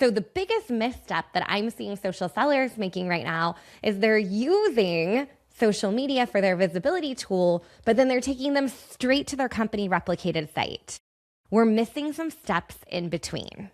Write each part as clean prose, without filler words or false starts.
So the biggest misstep that I'm seeing social sellers making right now is they're using social media for their visibility tool, but then they're taking them straight to their company replicated site. We're missing some steps in between.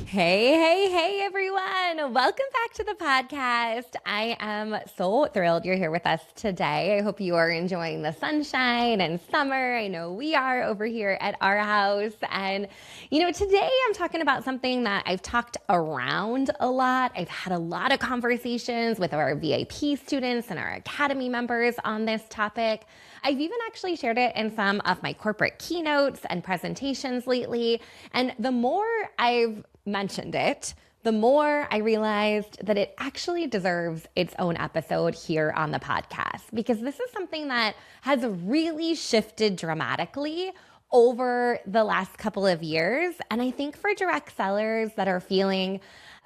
Hey, everyone. Welcome back to the podcast. I am so thrilled you're here with us today. I hope you are enjoying the sunshine and summer. I know we are over here at our house. And, today I'm talking about something that I've talked around a lot. I've had a lot of conversations with our VIP students and our Academy members on this topic. I've even actually shared it in some of my corporate keynotes and presentations lately. And the more I've mentioned it, the more I realized that it actually deserves its own episode here on the podcast, because this is something that has really shifted dramatically over the last couple of years. And I think for direct sellers that are feeling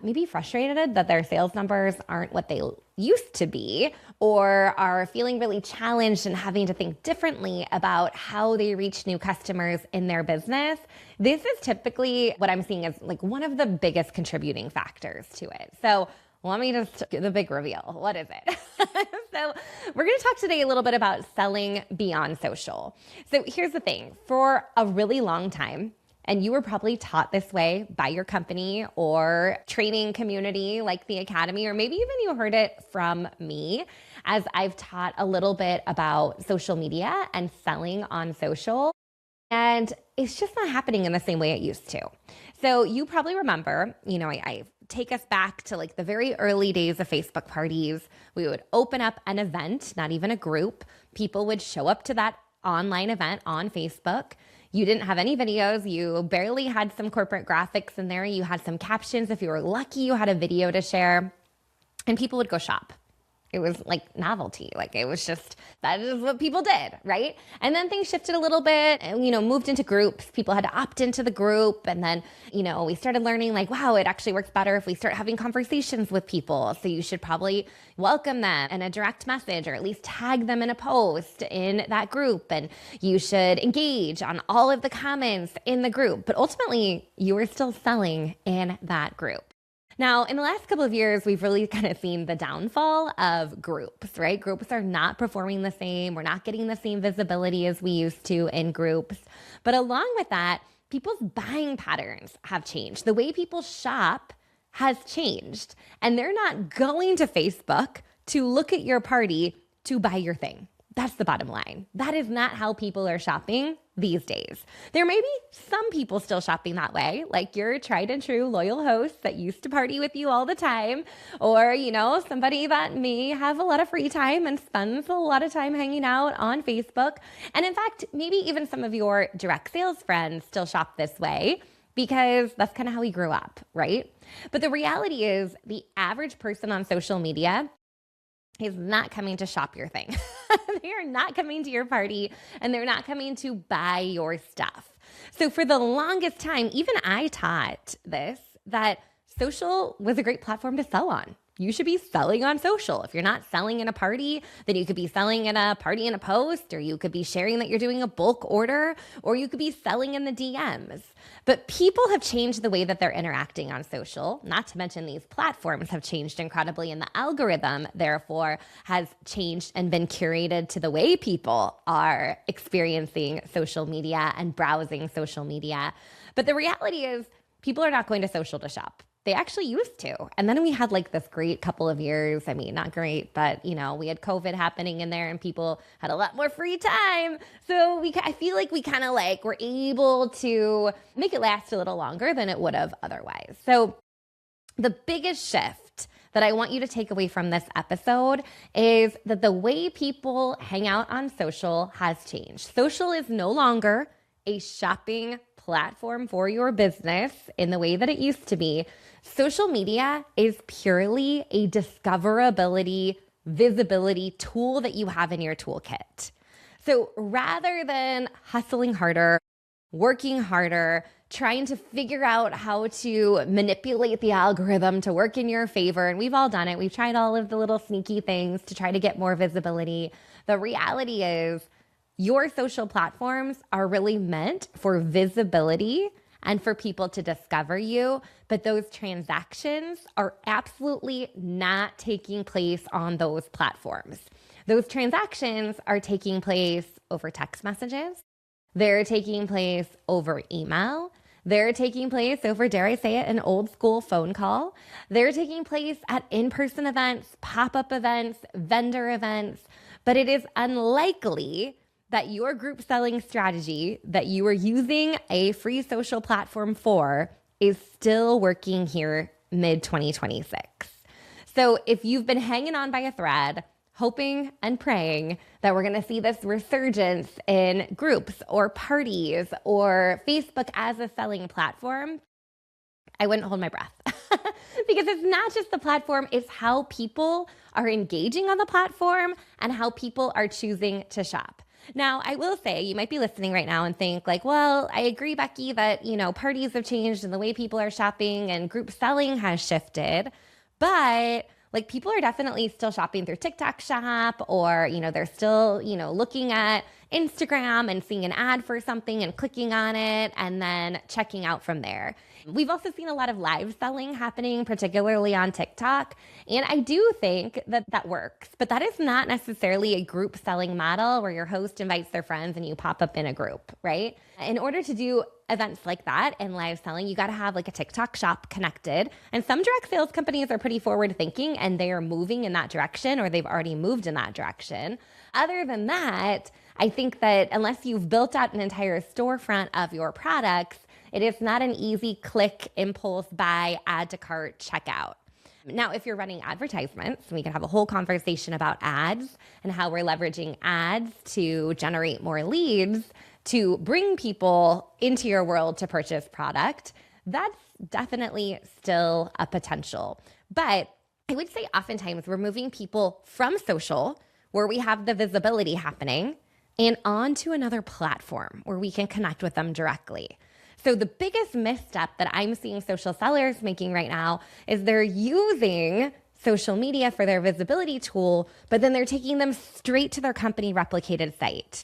maybe frustrated that their sales numbers aren't what they used to be, or are feeling really challenged and having to think differently about how they reach new customers in their business, this is typically what I'm seeing as like one of the biggest contributing factors to it. So let me just do the big reveal. What is it? So we're going to talk today a little bit about selling beyond social. So here's the thing. For a really long time, and you were probably taught this way by your company or training community like the Academy, or maybe even you heard it from me as I've taught a little bit about social media and selling on social. And it's just not happening in the same way it used to. So you probably remember, I take us back to like the very early days of Facebook parties. We would open up an event, not even a group. People would show up to that online event on Facebook. You didn't have any videos. You barely had some corporate graphics in there. You had some captions. If you were lucky, you had a video to share, and people would go shop. It was like novelty. Like it was just, that is what people did, right? And then things shifted a little bit and, moved into groups. People had to opt into the group. And then, we started learning like, wow, it actually works better if we start having conversations with people. So you should probably welcome them in a direct message, or at least tag them in a post in that group. And you should engage on all of the comments in the group. But ultimately, you were still selling in that group. Now, in the last couple of years, we've really kind of seen the downfall of groups, right? Groups are not performing the same. We're not getting the same visibility as we used to in groups. But along with that, people's buying patterns have changed. The way people shop has changed. And they're not going to Facebook to look at your party to buy your thing. That's the bottom line. That is not how people are shopping these days. There may be some people still shopping that way, like your tried and true loyal host that used to party with you all the time, or, somebody that may have a lot of free time and spends a lot of time hanging out on Facebook. And in fact, maybe even some of your direct sales friends still shop this way, because that's kind of how we grew up, right? But the reality is the average person on social media is not coming to shop your thing. They are not coming to your party, and they're not coming to buy your stuff. So for the longest time, even I taught this, that social was a great platform to sell on. You should be selling on social. If you're not selling in a party, then you could be selling in a party in a post, or you could be sharing that you're doing a bulk order, or you could be selling in the DMs. But people have changed the way that they're interacting on social, not to mention these platforms have changed incredibly, and the algorithm, therefore, has changed and been curated to the way people are experiencing social media and browsing social media. But the reality is, people are not going to social to shop. They actually used to. And then we had like this great couple of years. I mean, not great, but we had COVID happening in there and people had a lot more free time. So I feel like we kind of were able to make it last a little longer than it would have otherwise. So the biggest shift that I want you to take away from this episode is that the way people hang out on social has changed. Social is no longer a shopping platform for your business in the way that it used to be. Social media is purely a discoverability, visibility tool that you have in your toolkit. So rather than hustling harder, working harder, trying to figure out how to manipulate the algorithm to work in your favor. And we've all done it. We've tried all of the little sneaky things to try to get more visibility. The reality is your social platforms are really meant for visibility and for people to discover you, but those transactions are absolutely not taking place on those platforms. Those transactions are taking place over text messages. They're taking place over email. They're taking place over, dare I say it, an old school phone call. They're taking place at in-person events, pop-up events, vendor events, but it is unlikely that your group selling strategy that you are using a free social platform for is still working here mid-2026. So if you've been hanging on by a thread, hoping and praying that we're going to see this resurgence in groups or parties or Facebook as a selling platform, I wouldn't hold my breath. Because it's not just the platform, it's how people are engaging on the platform and how people are choosing to shop. Now, I will say, you might be listening right now and think like, well, I agree, Becky, that, parties have changed and the way people are shopping and group selling has shifted. But like, people are definitely still shopping through TikTok Shop, or, they're still, looking at Instagram and seeing an ad for something and clicking on it and then checking out from there. We've also seen a lot of live selling happening, particularly on TikTok. And I do think that that works, but that is not necessarily a group selling model where your host invites their friends and you pop up in a group, right? In order to do events like that and live selling, you got to have like a TikTok shop connected. And some direct sales companies are pretty forward thinking and they are moving in that direction, or they've already moved in that direction. Other than that, I think that unless you've built out an entire storefront of your products, it is not an easy click, impulse buy, add to cart, checkout. Now, if you're running advertisements, we can have a whole conversation about ads and how we're leveraging ads to generate more leads, to bring people into your world to purchase product. That's definitely still a potential. But I would say oftentimes we're moving people from social, where we have the visibility happening, and onto another platform where we can connect with them directly. So the biggest misstep that I'm seeing social sellers making right now is they're using social media for their visibility tool, but then they're taking them straight to their company replicated site.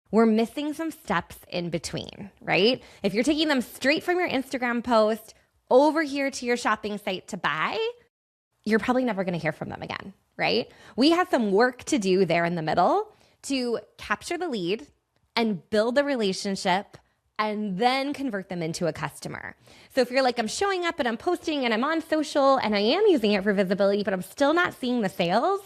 We're missing some steps in between, right? If you're taking them straight from your Instagram post over here to your shopping site to buy, you're probably never going to hear from them again, right? We have some work to do there in the middle to capture the lead and build the relationship and then convert them into a customer. So if you're like, I'm showing up and I'm posting and I'm on social and I am using it for visibility, but I'm still not seeing the sales,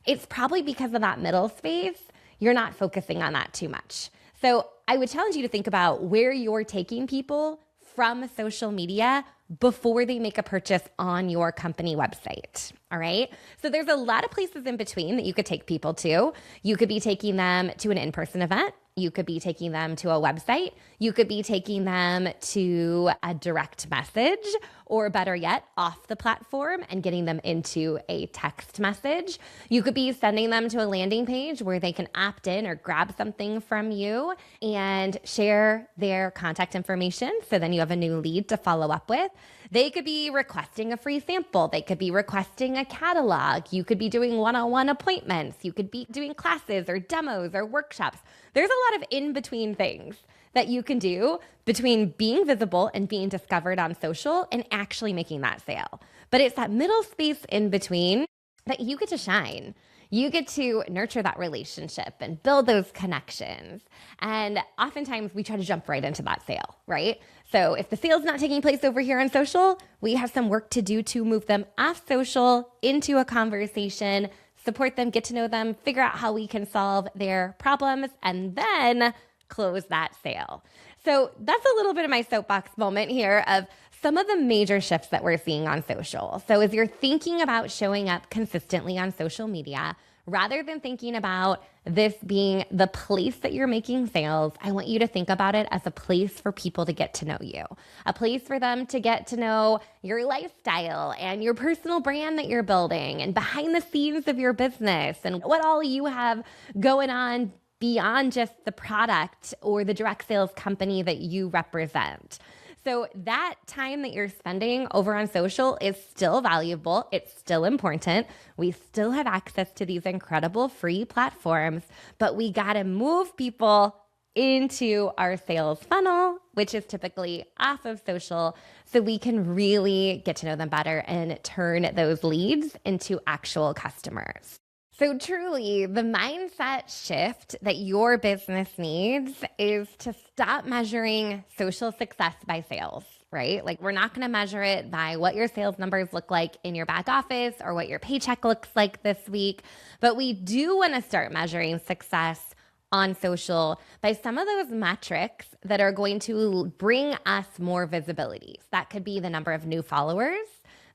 it's probably because of that middle space. You're not focusing on that too much. So I would challenge you to think about where you're taking people from social media before they make a purchase on your company website. All right. So there's a lot of places in between that you could take people to. You could be taking them to an in-person event. You could be taking them to a website. You could be taking them to a direct message, or better yet, off the platform and getting them into a text message. You could be sending them to a landing page where they can opt in or grab something from you and share their contact information. So then you have a new lead to follow up with. They could be requesting a free sample. They could be requesting a catalog. You could be doing one-on-one appointments. You could be doing classes or demos or workshops. There's a lot of in-between things that you can do between being visible and being discovered on social and actually making that sale. But it's that middle space in between that you get to shine. You get to nurture that relationship and build those connections. And oftentimes we try to jump right into that sale, right? So if the sale's not taking place over here on social, we have some work to do to move them off social into a conversation, support them, get to know them, figure out how we can solve their problems, and then close that sale. So that's a little bit of my soapbox moment here of some of the major shifts that we're seeing on social. So as you're thinking about showing up consistently on social media, rather than thinking about this being the place that you're making sales, I want you to think about it as a place for people to get to know you, a place for them to get to know your lifestyle and your personal brand that you're building and behind the scenes of your business and what all you have going on beyond just the product or the direct sales company that you represent. So that time that you're spending over on social is still valuable. It's still important. We still have access to these incredible free platforms, but we got to move people into our sales funnel, which is typically off of social, so we can really get to know them better and turn those leads into actual customers. So truly, the mindset shift that your business needs is to stop measuring social success by sales, right? Like, we're not going to measure it by what your sales numbers look like in your back office or what your paycheck looks like this week, but we do want to start measuring success on social by some of those metrics that are going to bring us more visibility. So that could be the number of new followers.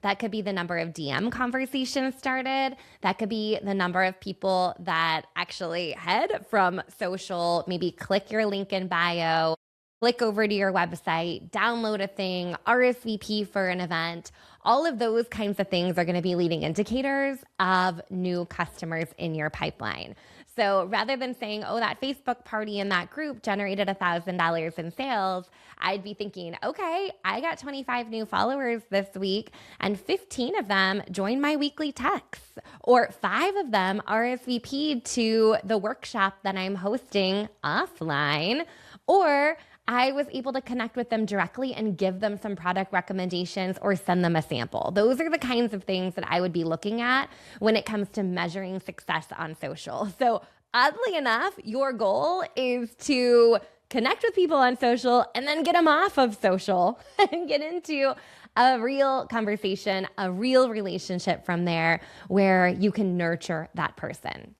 That could be the number of DM conversations started. That could be the number of people that actually head from social, maybe click your link in bio, click over to your website, download a thing, RSVP for an event. All of those kinds of things are going to be leading indicators of new customers in your pipeline. So rather than saying, oh, that Facebook party in that group generated $1,000 in sales, I'd be thinking, okay, I got 25 new followers this week and 15 of them joined my weekly texts, or 5 of them RSVP'd to the workshop that I'm hosting offline, or I was able to connect with them directly and give them some product recommendations or send them a sample. Those are the kinds of things that I would be looking at when it comes to measuring success on social. So oddly enough, your goal is to connect with people on social and then get them off of social and get into a real conversation, a real relationship from there where you can nurture that person.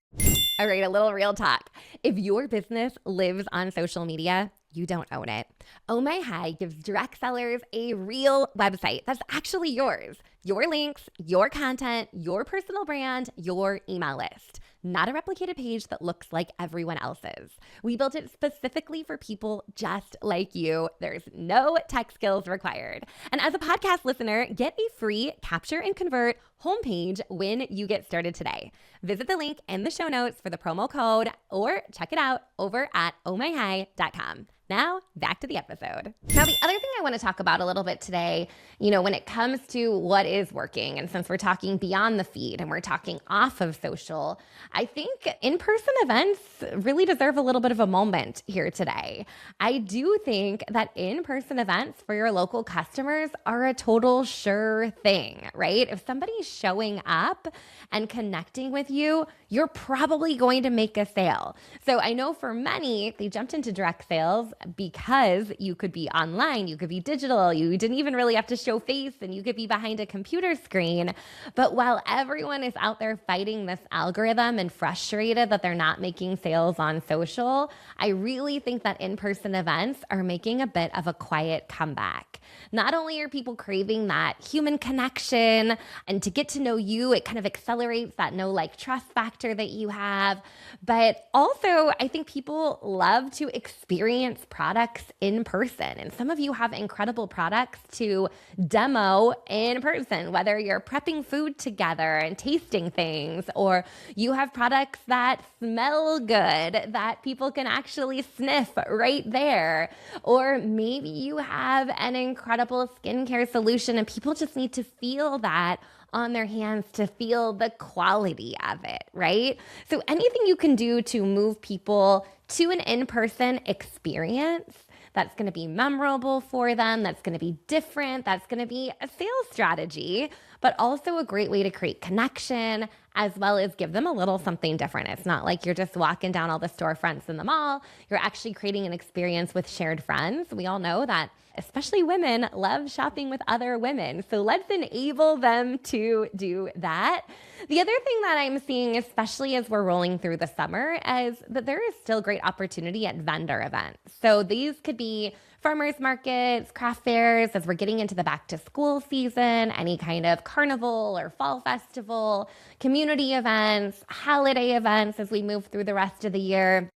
All right, a little real talk. If your business lives on social media, you don't own it. Oh My High gives direct sellers a real website that's actually yours. Your links, your content, your personal brand, your email list. Not a replicated page that looks like everyone else's. We built it specifically for people just like you. There's no tech skills required. And as a podcast listener, get a free Capture and Convert homepage when you get started today. Visit the link in the show notes for the promo code or check it out over at ohmyhigh.com. Now, back to the episode. Now, the other thing I want to talk about a little bit today, when it comes to what is working, and since we're talking beyond the feed and we're talking off of social, I think in-person events really deserve a little bit of a moment here today. I do think that in-person events for your local customers are a total sure thing, right? If somebody's showing up and connecting with you, you're probably going to make a sale. So I know for many, they jumped into direct sales because you could be online, you could be digital, you didn't even really have to show face, and you could be behind a computer screen. But while everyone is out there fighting this algorithm and frustrated that they're not making sales on social, I really think that in-person events are making a bit of a quiet comeback. Not only are people craving that human connection and to get to know you, it kind of accelerates that know, like, trust factor that you have, but also I think people love to experience products in person. And some of you have incredible products to demo in person, whether you're prepping food together and tasting things, or you have products that smell good that people can actually sniff right there, or maybe you have an incredible skincare solution and people just need to feel that on their hands to feel the quality of it, right? So anything you can do to move people to an in-person experience that's going to be memorable for them, that's going to be different, that's going to be a sales strategy, but also a great way to create connection as well as give them a little something different. It's not like you're just walking down all the storefronts in the mall. You're actually creating an experience with shared friends. We all know that especially women love shopping with other women. So let's enable them to do that. The other thing that I'm seeing, especially as we're rolling through the summer, is that there is still great opportunity at vendor events. So these could be farmers markets, craft fairs, as we're getting into the back to school season, any kind of carnival or fall festival, community events, holiday events as we move through the rest of the year.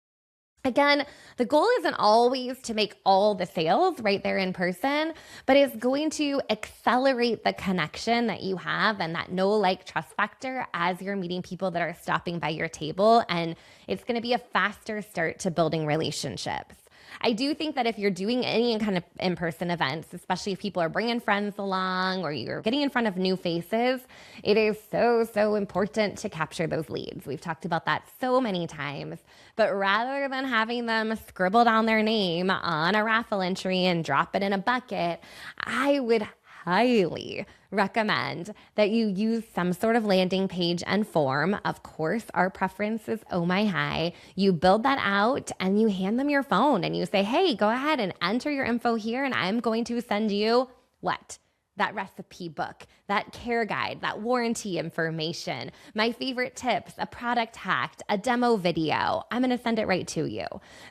Again, the goal isn't always to make all the sales right there in person, but it's going to accelerate the connection that you have and that know, like, trust factor as you're meeting people that are stopping by your table. And it's going to be a faster start to building relationships. I do think that if you're doing any kind of in-person events, especially if people are bringing friends along or you're getting in front of new faces, it is so, so important to capture those leads. We've talked about that so many times, but rather than having them scribble down their name on a raffle entry and drop it in a bucket, I would highly recommend that you use some sort of landing page and form. Of course, our preference is Oh My High. You build that out and you hand them your phone and you say, hey, go ahead and enter your info here and I'm going to send you what? That recipe book, that care guide, that warranty information, my favorite tips, a product hack, a demo video. I'm going to send it right to you.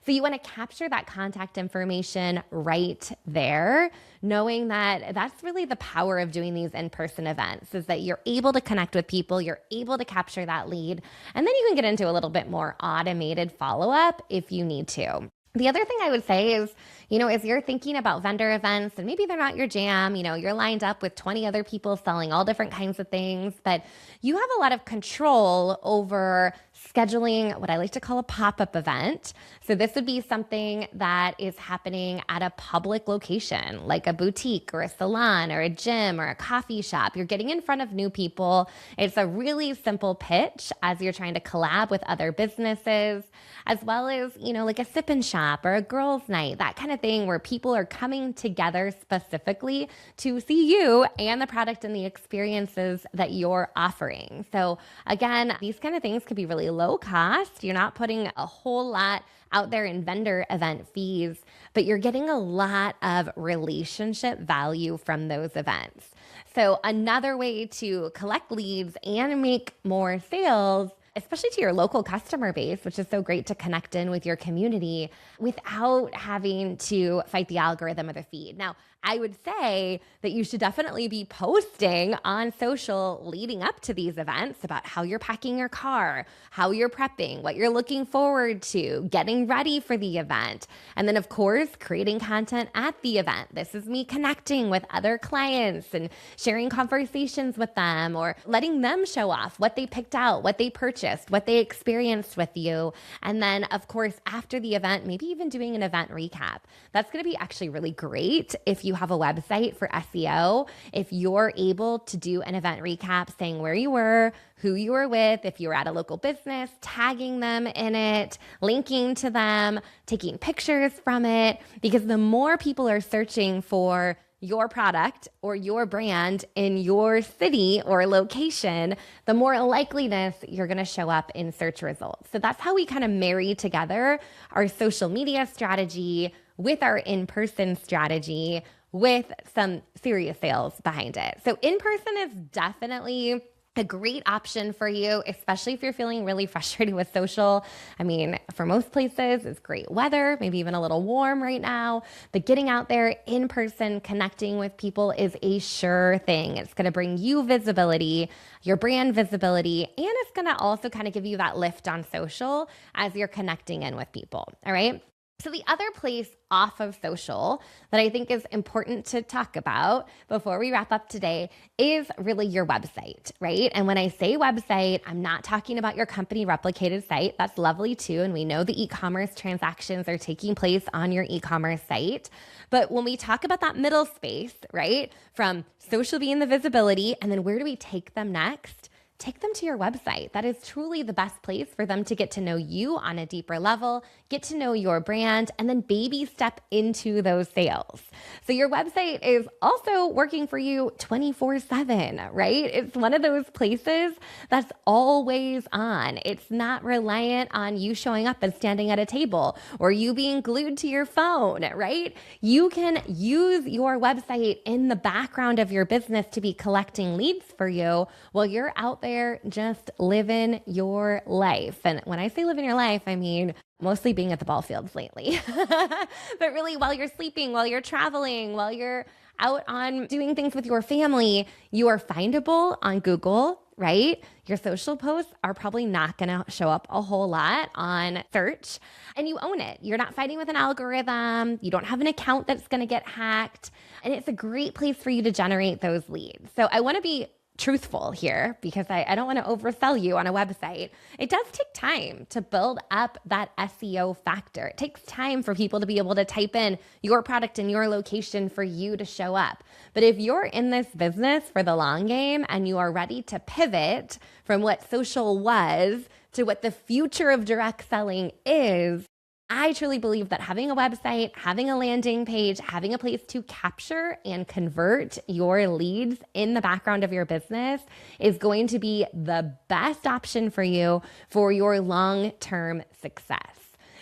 So you want to capture that contact information right there, knowing that that's really the power of doing these in-person events, is that you're able to connect with people, you're able to capture that lead, and then you can get into a little bit more automated follow-up if you need to. The other thing I would say is, as you're thinking about vendor events and maybe they're not your jam, you're lined up with 20 other people selling all different kinds of things, but you have a lot of control over scheduling what I like to call a pop-up event. So this would be something that is happening at a public location, like a boutique or a salon or a gym or a coffee shop. You're getting in front of new people. It's a really simple pitch as you're trying to collab with other businesses, as well as, like a sip and shop or a girls' night, that kind of thing where people are coming together specifically to see you and the product and the experiences that you're offering. So again, these kind of things could be really low cost. You're not putting a whole lot out there in vendor event fees, but you're getting a lot of relationship value from those events. So another way to collect leads and make more sales, especially to your local customer base, which is so great to connect in with your community without having to fight the algorithm of the feed. Now, I would say that you should definitely be posting on social leading up to these events about how you're packing your car, how you're prepping, what you're looking forward to, getting ready for the event. And then, of course, creating content at the event. This is me connecting with other clients and sharing conversations with them or letting them show off what they picked out, what they purchased, what they experienced with you. And then, of course, after the event, maybe even doing an event recap. That's going to be actually really great if you have a website for SEO, if you're able to do an event recap saying where you were, who you were with, if you were at a local business, tagging them in it, linking to them, taking pictures from it, because the more people are searching for your product or your brand in your city or location, the more likeliness you're going to show up in search results. So that's how we kind of marry together our social media strategy with our in-person strategy with some serious sales behind it. So in-person is definitely a great option for you, especially if you're feeling really frustrated with social. I mean, for most places, it's great weather, maybe even a little warm right now, but getting out there in person, connecting with people is a sure thing. It's going to bring you visibility, your brand visibility, and it's going to also kind of give you that lift on social as you're connecting in with people. All right. So the other place off of social that I think is important to talk about before we wrap up today is really your website, right? And when I say website, I'm not talking about your company replicated site. That's lovely too. And we know the e-commerce transactions are taking place on your e-commerce site. But when we talk about that middle space, right, from social being the visibility, and then where do we take them next? Take them to your website. That is truly the best place for them to get to know you on a deeper level, get to know your brand, and then baby step into those sales. So your website is also working for you 24/7, right? It's one of those places that's always on. It's not reliant on you showing up and standing at a table or you being glued to your phone, right? You can use your website in the background of your business to be collecting leads for you while you're out there just living your life. And when I say living your life, I mean mostly being at the ball fields lately. But really, while you're sleeping, while you're traveling, while you're out on doing things with your family, you are findable on Google, right? Your social posts are probably not going to show up a whole lot on search, and you own it. You're not fighting with an algorithm. You don't have an account that's going to get hacked, and it's a great place for you to generate those leads. So I want to be truthful here because I don't want to oversell you on a website. It does take time to build up that SEO factor. It takes time for people to be able to type in your product and your location for you to show up. But if you're in this business for the long game and you are ready to pivot from what social was to what the future of direct selling is, I truly believe that having a website, having a landing page, having a place to capture and convert your leads in the background of your business is going to be the best option for you for your long-term success.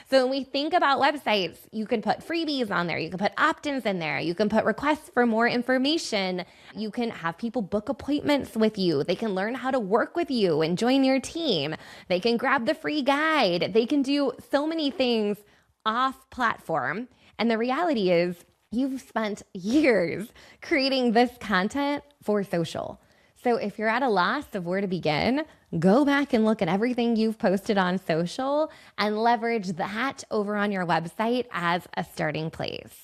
So when we think about websites, you can put freebies on there. You can put opt-ins in there. You can put requests for more information. You can have people book appointments with you. They can learn how to work with you and join your team. They can grab the free guide. They can do so many things off platform. And the reality is you've spent years creating this content for social. So if you're at a loss of where to begin, go back and look at everything you've posted on social and leverage that over on your website as a starting place.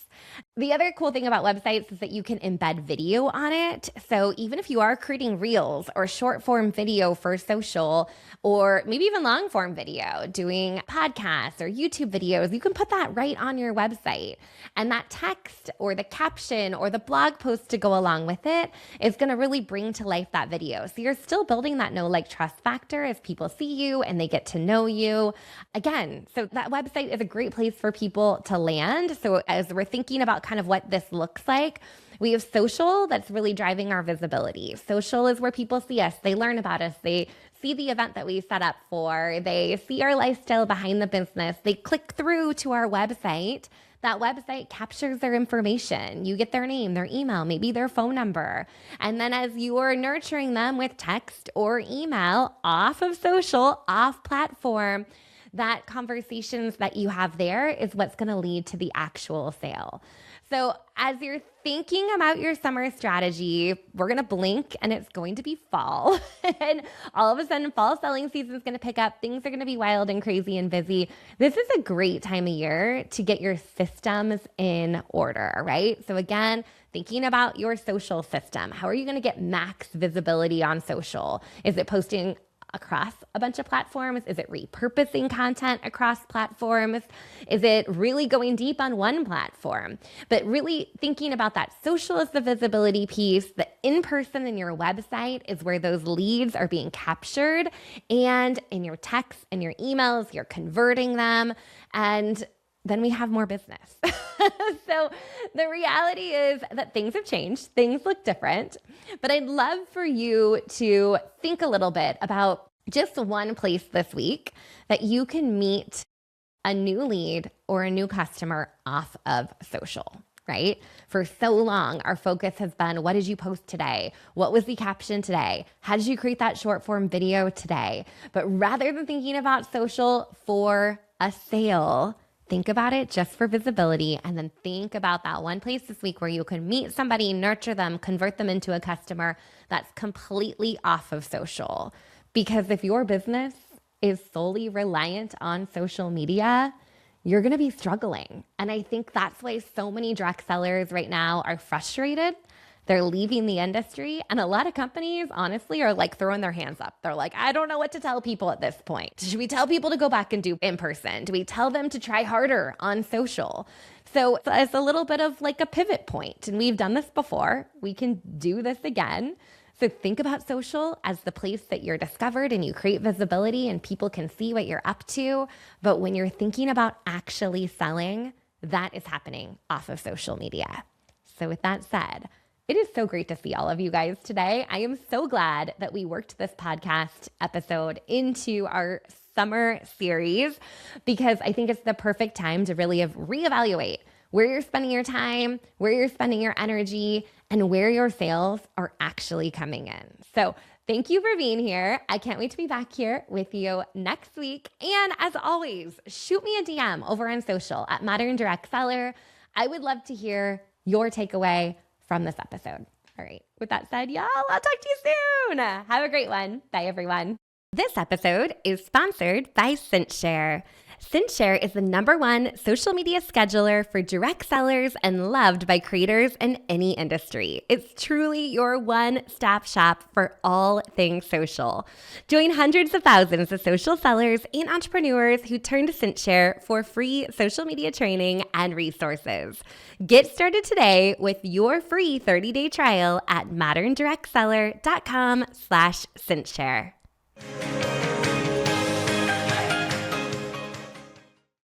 The other cool thing about websites is that you can embed video on it. So even if you are creating reels or short form video for social, or maybe even long form video, doing podcasts or YouTube videos, you can put that right on your website. And that text or the caption or the blog post to go along with it is going to really bring to life that video. So you're still building that know, like, trust factor as people see you and they get to know you. Again, so that website is a great place for people to land. So as we're thinking about kind of what this looks like, we have social that's really driving our visibility. Social is where people see us. They learn about us. They see the event that we set up for. They see our lifestyle behind the business. They click through to our website. That website captures their information. You get their name, their email, maybe their phone number. And then as you are nurturing them with text or email off of social, off platform, that conversations that you have there is what's going to lead to the actual sale. So as you're thinking about your summer strategy, we're going to blink and it's going to be fall. And all of a sudden, fall selling season is going to pick up. Things are going to be wild and crazy and busy. This is a great time of year to get your systems in order, right? So again, thinking about your social system. How are you going to get max visibility on social? Is it posting across a bunch of platforms? Is it repurposing content across platforms? Is it really going deep on one platform? But really thinking about that social is the visibility piece. The in-person in your website is where those leads are being captured. And in your texts and your emails, you're converting them. And then we have more business. So the reality is that things have changed. Things look different. But I'd love for you to think a little bit about just one place this week that you can meet a new lead or a new customer off of social, right? For so long, our focus has been, what did you post today? What was the caption today? How did you create that short form video today? But rather than thinking about social for a sale, think about it just for visibility, and then think about that one place this week where you can meet somebody, nurture them, convert them into a customer that's completely off of social. Because if your business is solely reliant on social media, you're going to be struggling. And I think that's why so many direct sellers right now are frustrated. They're leaving the industry. And a lot of companies, honestly, are like throwing their hands up. They're like, I don't know what to tell people at this point. Should we tell people to go back and do in person? Do we tell them to try harder on social? So it's a little bit of like a pivot point. And we've done this before. We can do this again. So think about social as the place that you're discovered and you create visibility and people can see what you're up to. But when you're thinking about actually selling, that is happening off of social media. So with that said, it is so great to see all of you guys today. I am so glad that we worked this podcast episode into our summer series because I think it's the perfect time to really reevaluate where you're spending your time, where you're spending your energy, and where your sales are actually coming in. So thank you for being here. I can't wait to be back here with you next week. And as always, shoot me a DM over on social at Modern Direct Seller. I would love to hear your takeaway from this episode. All right. With that said, y'all, I'll talk to you soon. Have a great one. Bye, everyone. This episode is sponsored by ScentShare. CintShare is the #1 social media scheduler for direct sellers and loved by creators in any industry. It's truly your one-stop shop for all things social. Join hundreds of thousands of social sellers and entrepreneurs who turn to CintShare for free social media training and resources. Get started today with your free 30-day trial at moderndirectseller.com/CintShare.